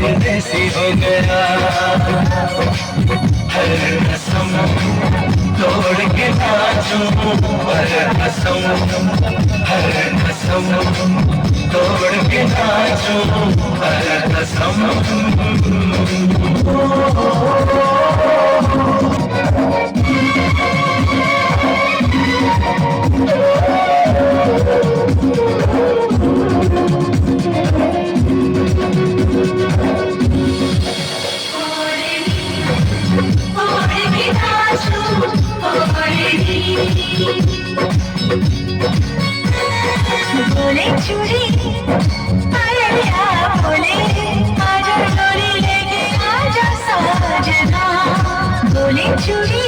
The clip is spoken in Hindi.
परदेसी हो गया। हर कसम तोड़ के नाचूं, हर कसम, हर कसम तोड़ के नाचूं, हर कसम। बोले चूड़ी आया बोले आजा डोली लेके आजा साजना। बोले चूड़ी